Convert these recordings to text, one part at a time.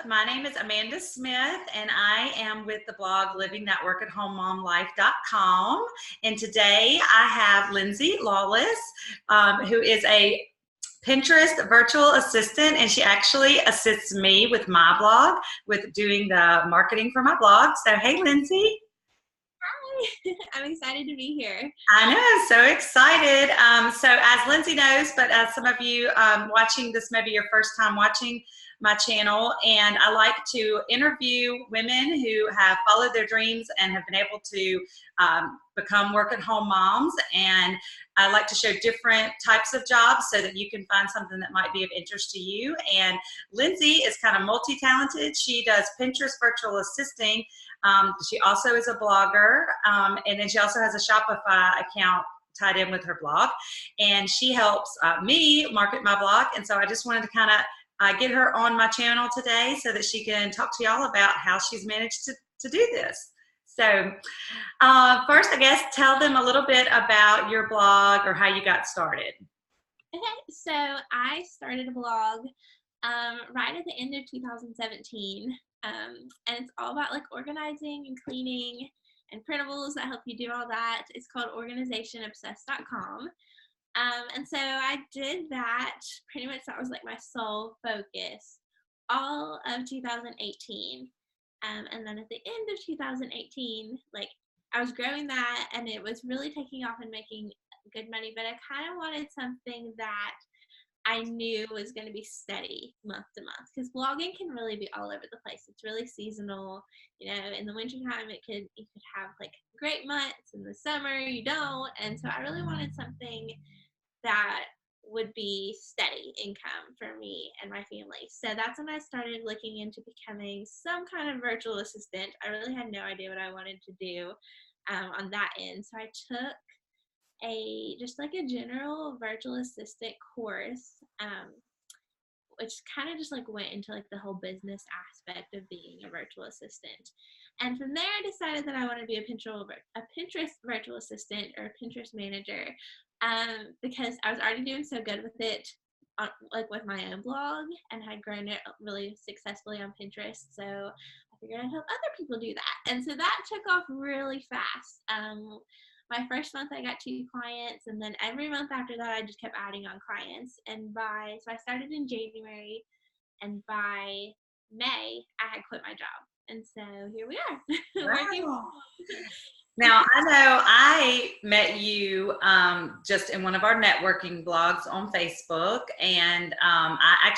My name is Amanda Smith, and I am with the blog livingthatworkatHomemomlife.com. And today I have Lindsay Lawless, who is a Pinterest virtual assistant, and she actually assists me with my blog, with doing the marketing for my blog. So, hey, Lindsay. Hi, I'm excited to be here. I know, so excited. So as Lindsay knows, but as some of you watching this, maybe your first time watching my channel, and I like to interview women who have followed their dreams and have been able to become work-at-home moms, and I like to show different types of jobs so that you can find something that might be of interest to you. And Lindsay is kind of multi-talented. She does Pinterest virtual assisting. She also is a blogger, and then she also has a Shopify account tied in with her blog, and she helps me market my blog. And so I just wanted to kind of get her on my channel today so that she can talk to y'all about how she's managed to do this. So first, I guess, tell them a little bit about your blog or how you got started. Okay, so I started a blog right at the end of 2017, and it's all about like organizing and cleaning and printables that help you do all that. It's called organizationobsessed.com. And so I did that pretty much. That was like my sole focus all of 2018. And then at the end of 2018, like I was growing that and it was really taking off and making good money, but I kind of wanted something that I knew was going to be steady month to month, because blogging can really be all over the place. It's really seasonal. You know, in the wintertime, you could have like great months. In the summer, you don't. And so I really wanted something that would be steady income for me and my family. So that's when I started looking into becoming some kind of virtual assistant. I really had no idea what I wanted to do on that end. So I took just like a general virtual assistant course, which kind of just like went into like the whole business aspect of being a virtual assistant. And from there, I decided that I want to be a Pinterest virtual assistant or a Pinterest manager, because I was already doing so good with it, like with my own blog, and had grown it really successfully on Pinterest. So I figured I'd help other people do that. And so that took off really fast. My first month I got 2 clients, and then every month after that I just kept adding on clients. And so I started in January, and by May I had quit my job. And so here we are. Working. Wow. Now, I know I met you just in one of our networking blogs on Facebook, and I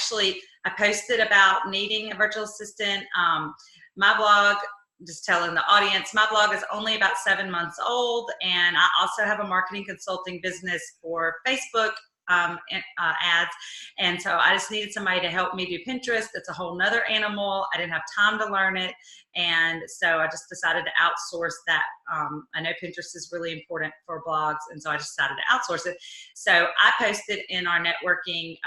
posted about needing a virtual assistant. My blog, just telling the audience, my blog is only about 7 months old, and I also have a marketing consulting business for Facebook ads, and so I just needed somebody to help me do Pinterest. It's a whole nother animal. I didn't have time to learn it, and so I just decided to outsource that. I know Pinterest is really important for blogs, and so I just decided to outsource it. So I posted in our networking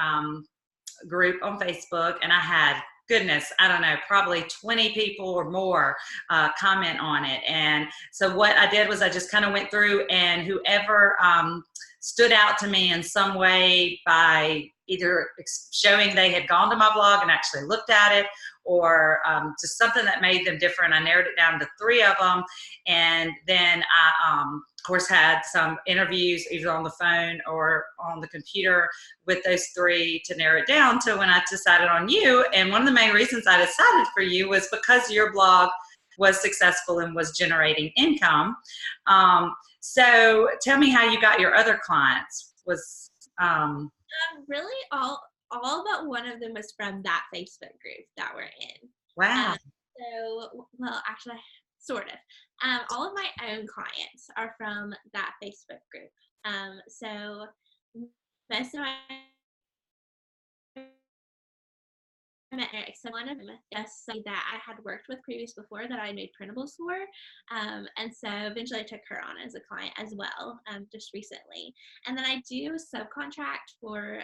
group on Facebook, and I had, goodness, I don't know, probably 20 people or more comment on it. And so what I did was I just kind of went through, and whoever stood out to me in some way by either showing they had gone to my blog and actually looked at it, or just something that made them different, I narrowed it down to 3 of them. And then I, of course, had some interviews either on the phone or on the computer with those 3 to narrow it down to when I decided on you. And one of the main reasons I decided for you was because your blog was successful and was generating income. So tell me how you got your other clients. Was Really all but one of them was from that Facebook group that we're in. Wow. So, well, actually, sort of. All of my own clients are from that Facebook group. So most of my met Eric. So one of them is somebody that I had worked with previous before that I made printables for. And so eventually I took her on as a client as well, just recently. And then I do subcontract for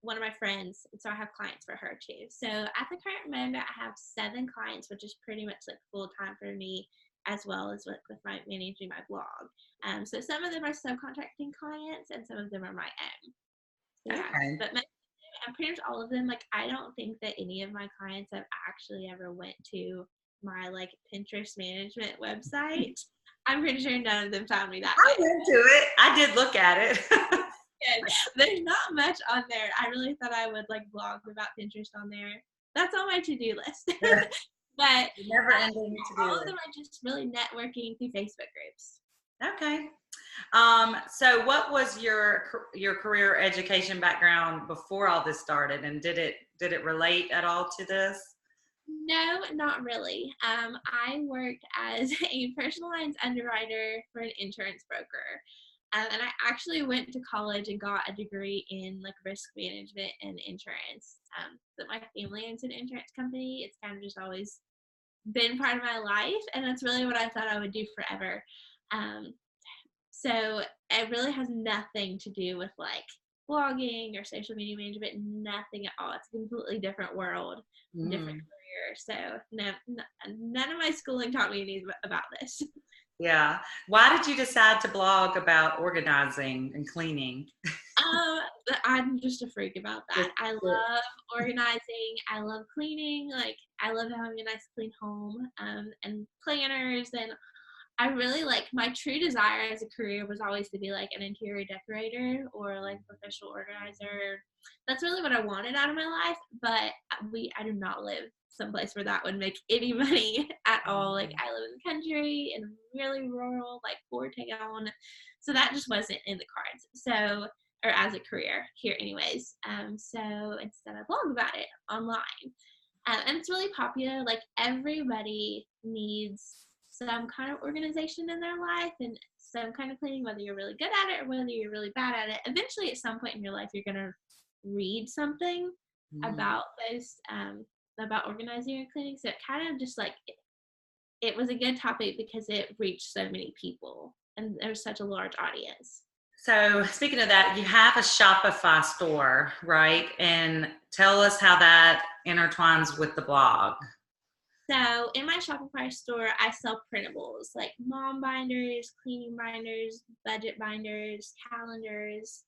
one of my friends. So I have clients for her too. So at the current moment, I have 7 clients, which is pretty much like full time for me, as well as with my managing my blog. So some of them are subcontracting clients and some of them are my own. So, yeah. Okay. But And pretty much all of them, like, I don't think that any of my clients have actually ever went to my, like, Pinterest management website. I'm pretty sure none of them found me that I way. went to it. I did look at it. Good. There's not much on there. I really thought I would, like, blog about Pinterest on there. That's on my to-do list. But Never ending to all do of it. them are just really networking through Facebook groups. Okay. So what was your career education background before all this started, and did it relate at all to this? No, not really. I worked as a personal lines underwriter for an insurance broker. And I actually went to college and got a degree in like risk management and insurance. But my family owns an insurance company. It's kind of just always been part of my life, and that's really what I thought I would do forever. Um, so it really has nothing to do with like blogging or social media management, nothing at all. It's a completely different world, different career. So no, none of my schooling taught me anything about this. Yeah. Why did you decide to blog about organizing and cleaning? I'm just a freak about that. I love organizing. I love cleaning. Like, I love having a nice clean home, and planners. And I really like, my true desire as a career was always to be like an interior decorator or like a professional organizer. That's really what I wanted out of my life. But I do not live someplace where that would make any money at all. Like, I live in the country and really rural, like 4 town. So that just wasn't in the cards. So, or as a career here anyways. So instead I blog about it online. And it's really popular. Like, everybody needs some kind of organization in their life and some kind of cleaning, whether you're really good at it or whether you're really bad at it. Eventually, at some point in your life, you're going to read something about those, about organizing or cleaning. So it kind of just like, it was a good topic because it reached so many people and there was such a large audience. So speaking of that, you have a Shopify store, right? And tell us how that intertwines with the blog. So in my Shopify store, I sell printables like mom binders, cleaning binders, budget binders, calendars,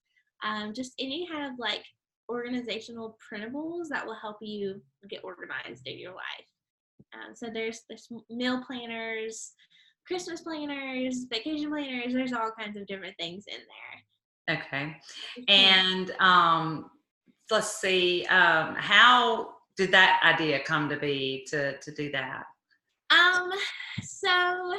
just any kind of like organizational printables that will help you get organized in your life. So there's meal planners, Christmas planners, vacation planners. There's all kinds of different things in there. Okay. And let's see, how did that idea come to be to do that? So I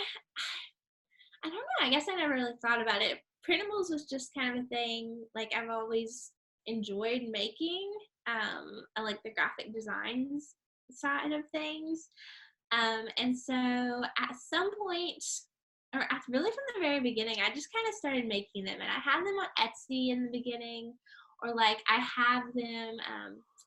don't know. I guess I never really thought about it. Printables was just kind of a thing like I've always enjoyed making. I like the graphic designs side of things. And so at some point, or really from the very beginning, I just kind of started making them, and I had them on Etsy in the beginning, or like I have them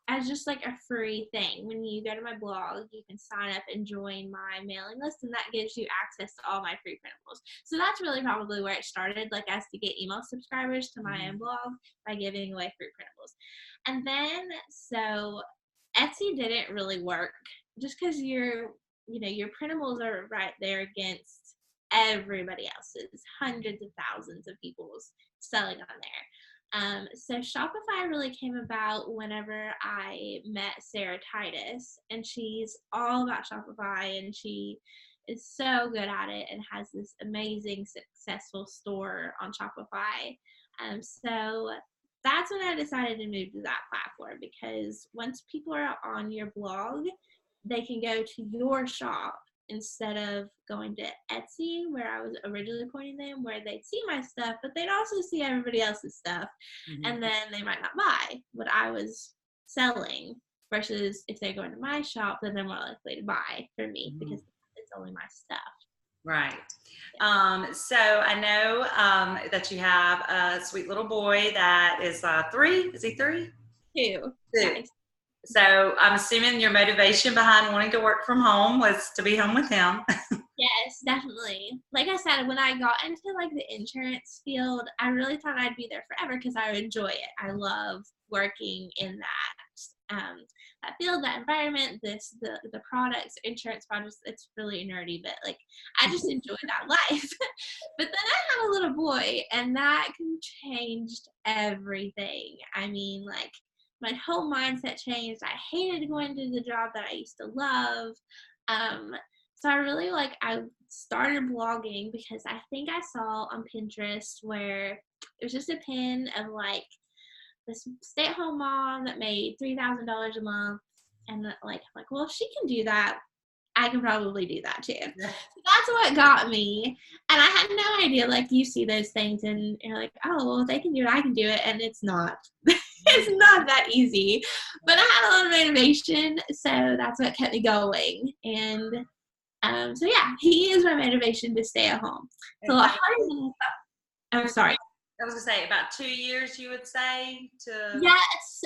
as just like a free thing. When you go to my blog, you can sign up and join my mailing list, and that gives you access to all my free printables. So that's really probably where it started, like as to get email subscribers to my own blog by giving away free printables. And then so Etsy didn't really work just because your printables are right there against everybody else's, hundreds of thousands of people's selling on there. So Shopify really came about whenever I met Sarah Titus, and she's all about Shopify, and she is so good at it and has this amazing, successful store on Shopify. So that's when I decided to move to that platform, because once people are on your blog, they can go to your shop instead of going to Etsy, where I was originally pointing them, where they'd see my stuff, but they'd also see everybody else's stuff. And then they might not buy what I was selling, versus if they're going to my shop, then they're more likely to buy from me because it's only my stuff. Right. So I know that you have a sweet little boy that is 3. Is he 3? 2. Nice. So I'm assuming your motivation behind wanting to work from home was to be home with him. Yes, definitely. Like I said, when I got into like the insurance field, I really thought I'd be there forever because I enjoy it. I love working in that field, that environment, the products, insurance products. It's really nerdy, but like I just enjoy that life. But then I had a little boy, and that changed everything. I mean, like, my whole mindset changed. I hated going to the job that I used to love. So I really I started blogging because I think I saw on Pinterest where it was just a pin of this stay-at-home mom that made $3,000 a month, and well, if she can do that, I can probably do that too. Yeah. So that's what got me. And I had no idea, you see those things and you're like, oh, well, if they can do it, I can do it. And it's not. It's not that easy. But I had a lot of motivation, so that's what kept me going. And so yeah, he is my motivation to stay at home. It's a lot harder than I thought. I'm sorry. I was gonna say about 2 years, you would say to. Yeah, it's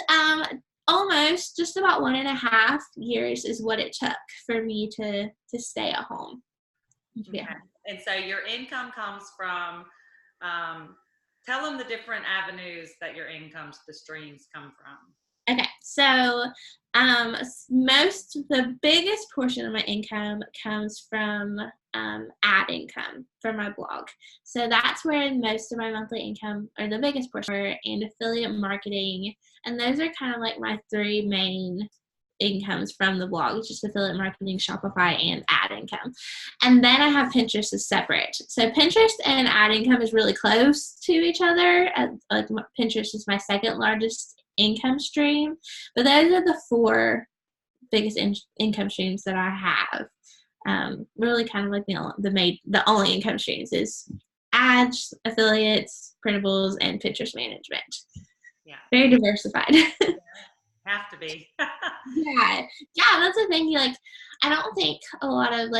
almost just about 1.5 years is what it took for me to stay at home. Okay. And so your income comes from, tell them the different avenues that your the streams come from. Okay, so the biggest portion of my income comes from ad income from my blog. So that's where most of my monthly income, or the biggest portion, and affiliate marketing. And those are kind of my 3 main incomes from the blog. It's just affiliate marketing, Shopify, and ad income. And then I have Pinterest as separate. So Pinterest and ad income is really close to each other. Pinterest is my second largest income stream, but those are the 4 biggest income streams that I have. Really kind of the only income streams is ads, affiliates, printables, and Pinterest management. Yeah, very diversified. Have to be. yeah, that's the thing. I don't think a lot of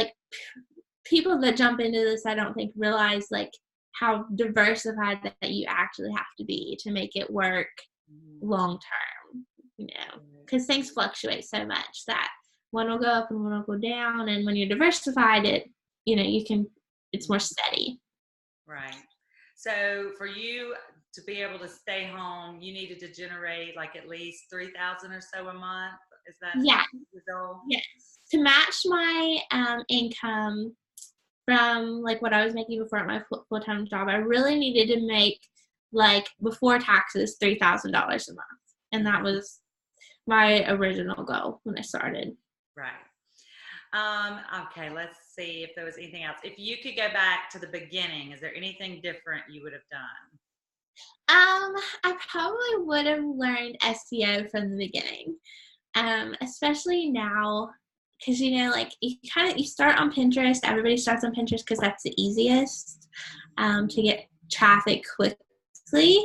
people that jump into this, I don't think realize how diversified that you actually have to be to make it work long term, because things fluctuate so much that one will go up and one will go down, and when you're diversified, it's more steady. Right. So for you to be able to stay home, you needed to generate at least 3,000 or so a month. Is that the goal? Yes. To match my income from what I was making before at my full-time job, I really needed to make before taxes $3,000 a month, and that was my original goal when I started. Right. Okay, let's see if there was anything else. If you could go back to the beginning, is there anything different you would have done? I probably would have learned SEO from the beginning, especially now, because you start on Pinterest. Everybody starts on Pinterest because that's the easiest to get traffic quickly.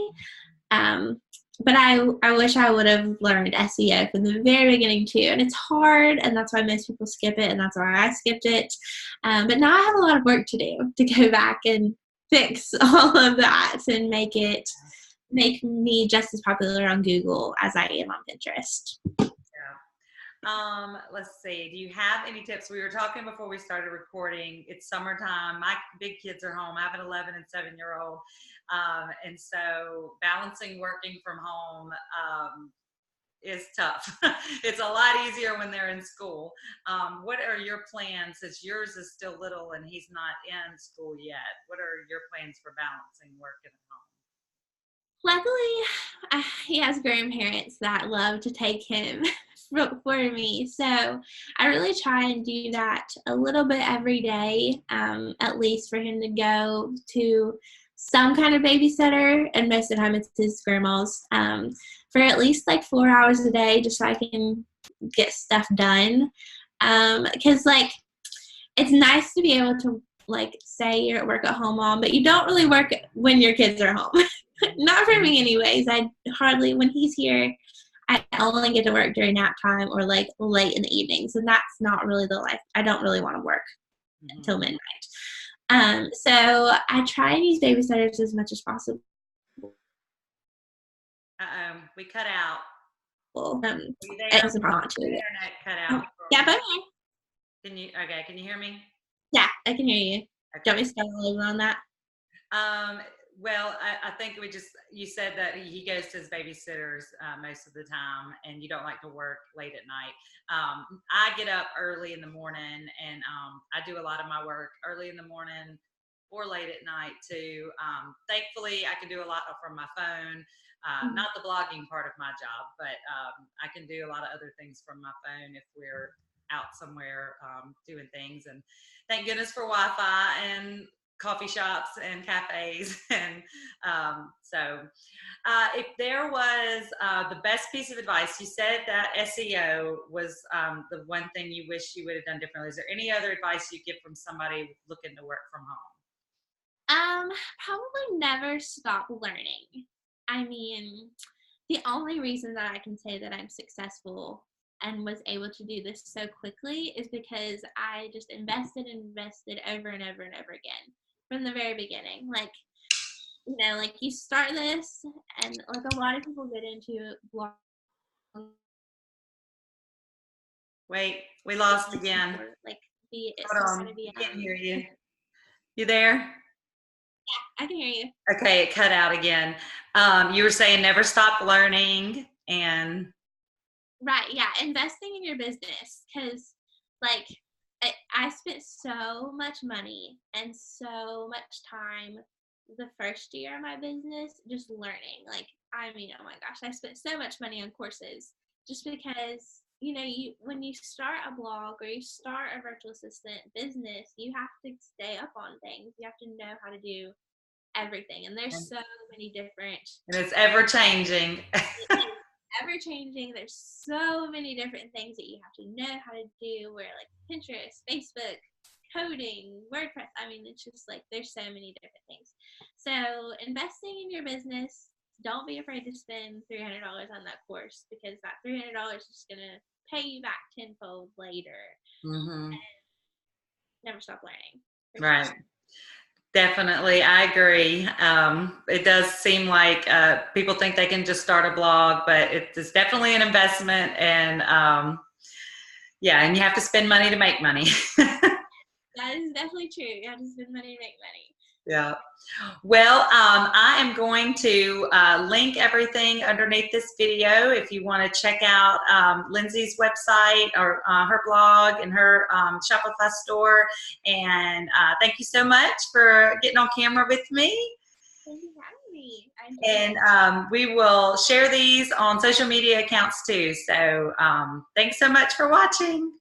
But I wish I would have learned SEO from the very beginning too. And it's hard, and that's why most people skip it, and that's why I skipped it. But now I have a lot of work to do to go back and fix all of that and make me just as popular on Google as I am on Pinterest. Yeah. Let's see. Do you have any tips? We were talking before we started recording. It's summertime. My big kids are home. I have an 11 and 7-year-old. And so balancing working from home is tough. It's a lot easier when they're in school. What are your plans, since yours is still little and he's not in school yet? What are your plans for balancing work at home? Luckily, he has grandparents that love to take him for me. So I really try and do that a little bit every day, at least for him to go to some kind of babysitter, and most of the time it's his grandma's, for at least 4 hours a day, just so I can get stuff done. Because it's nice to be able to say you're at work at home, Mom, but you don't really work when your kids are home. Not for me anyways. When he's here, I only get to work during nap time or late in the evenings, and that's not really the life. I don't really want to work until midnight. So I try and use babysitters as much as possible. We cut out. It was not to. Internet cut out. Yeah, but can you hear me? Yeah, I can hear you. Okay. Do you want me to start all over on that? Well, I think you said that he goes to his babysitters most of the time, and you don't like to work late at night. I get up early in the morning, and I do a lot of my work early in the morning. or late at night too. Thankfully, I can do a lot from my phone. Not the blogging part of my job, but I can do a lot of other things from my phone if we're out somewhere doing things. And thank goodness for Wi-Fi and coffee shops and cafes. And if there was the best piece of advice, you said that SEO was the one thing you wish you would have done differently. Is there any other advice you give from somebody looking to work from home? Probably never stop learning. I mean, the only reason that I can say that I'm successful and was able to do this so quickly is because I just invested over and over and over again from the very beginning. Like, you know, like you start this, and like a lot of people get into blog. Wait, we lost again. Like, be it Hold on. I can't hear you. You there? Yeah, I can hear you. Okay, it cut out again. You were saying never stop learning and. Right, yeah, investing in your business, because like I spent so much money and so much time the first year of my business just learning. Like, I mean, oh my gosh, I spent so much money on courses just because, you know, when you start a blog or you start a virtual assistant business, you have to stay up on things. You have to know how to do everything, and there's so many different, and it's ever changing. ever changing. There's so many different things that you have to know how to do, where like Pinterest, Facebook, coding, WordPress. I mean, it's just like there's so many different things. So investing in your business, don't be afraid to spend $300 on that course, because that $300 is just gonna pay you back tenfold later. Mm-hmm. And never stop learning. Right. Sure. Definitely, I agree. It does seem like people think they can just start a blog, but it's definitely an investment, and yeah, and you have to spend money to make money. That is definitely true. You have to spend money to make money. Yeah. Well, I am going to link everything underneath this video if you want to check out Lindsay's website or her blog and her Shopify store. And thank you so much for getting on camera with me. Thank you for having me. And we will share these on social media accounts too. So thanks so much for watching.